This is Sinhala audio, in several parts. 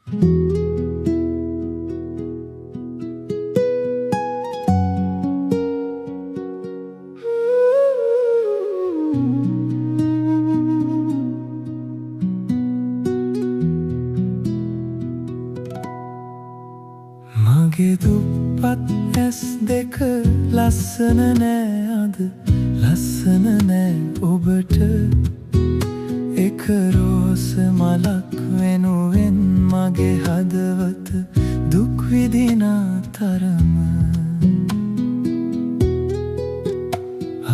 මගේ දුප්පත් ඇස් දෙක ලස්සන නෑ අද ලස්සන නෑ ඔබට එක රෝස මලක් වෙනුවෙන් මගේ හදවත දුක් විඳිනා තරම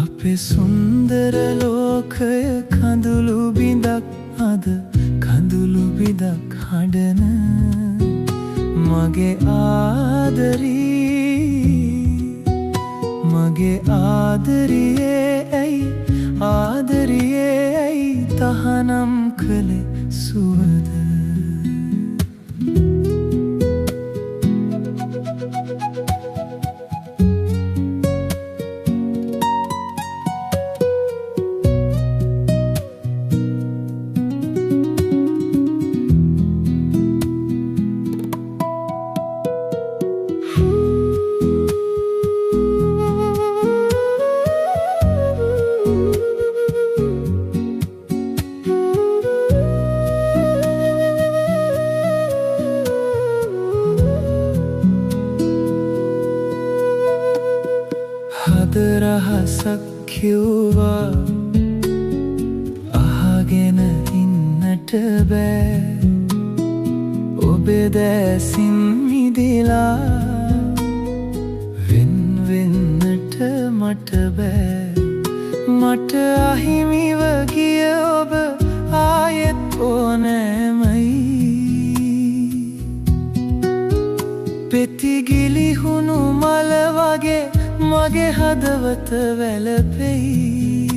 අපේ සුන්දර ලෝකය කඳුළු බිඳක් අද කඳුළු බිඳක් හඬන මගේ ආදරියේ ඇයි ආදරියේ ඇයි තහනම් කළේ සුවද හද රහසක් කිව්වා අහගෙන ඉන්නට බෑ ඔබේ දැසින් මිදිලා වෙන් වෙන්නට මට බෑ මට අහිමිව ගිය ඔබ ආයෙත් ඕනෑමයි පෙති ගිලිහුණු මල වගේ මගේ හදවත වැළපෙයි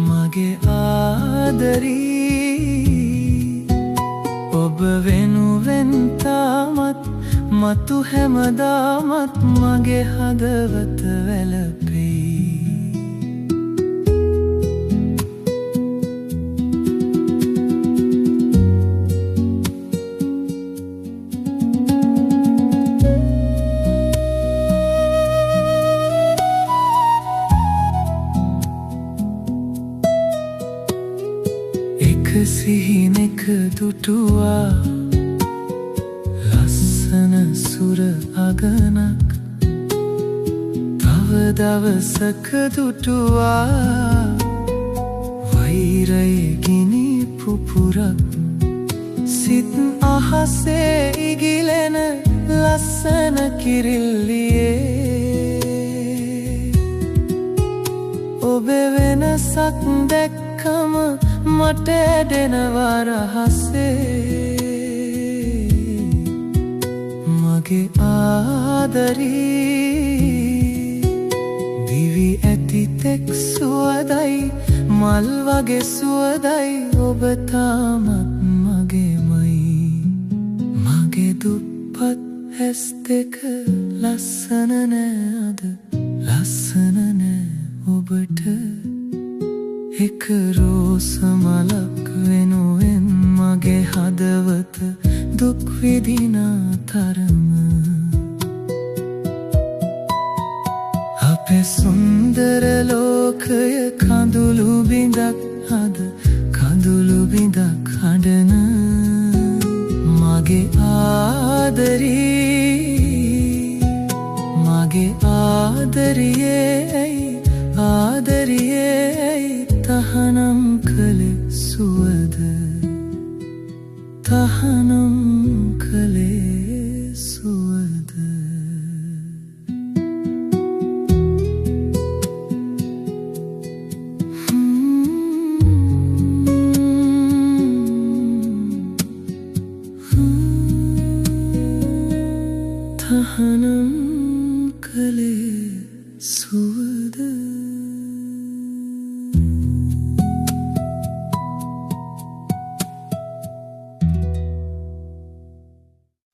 මගේ ආදරී ඔබ වෙනුවෙන් තාමත් මතු හැමදාමත් මගේ හදවත වැළපෙයි සිහිනෙක දුටුවා ලස්සන සුර අගනක් තව දවසක දුටුවා වෛරයේ ගිනි පුපුරක් සිත් අහසේ ඉගිලෙන ලස්සන කිරිල්ලියේ ඔබේ වෙනසක් දැක්කම මට ඇදෙනවා රහසේ මගේ ආදරී දිවි ඇති තෙක් සුවදයි මල් වගේ සුවදයි ඔබ තාමත් මගේමයි මගේ දුප්පත් ඇස් දෙක ලස්සන නෑ අද ලස්සන නෑ ඔබට එක රෝස මලක් වෙනුවෙන් මගේ හදවත දුක් විඳිනා තරම අපේ සුන්දර ලෝකය කඳුළු බිඳක් අද කඳුළු බිඳක් හඬන මගේ ආදරියේ ඇයි ආදරියේ ඇයි තහනම් කළේ සුවද තහනම් කළේ සුවද තහනම් කළේ සුවද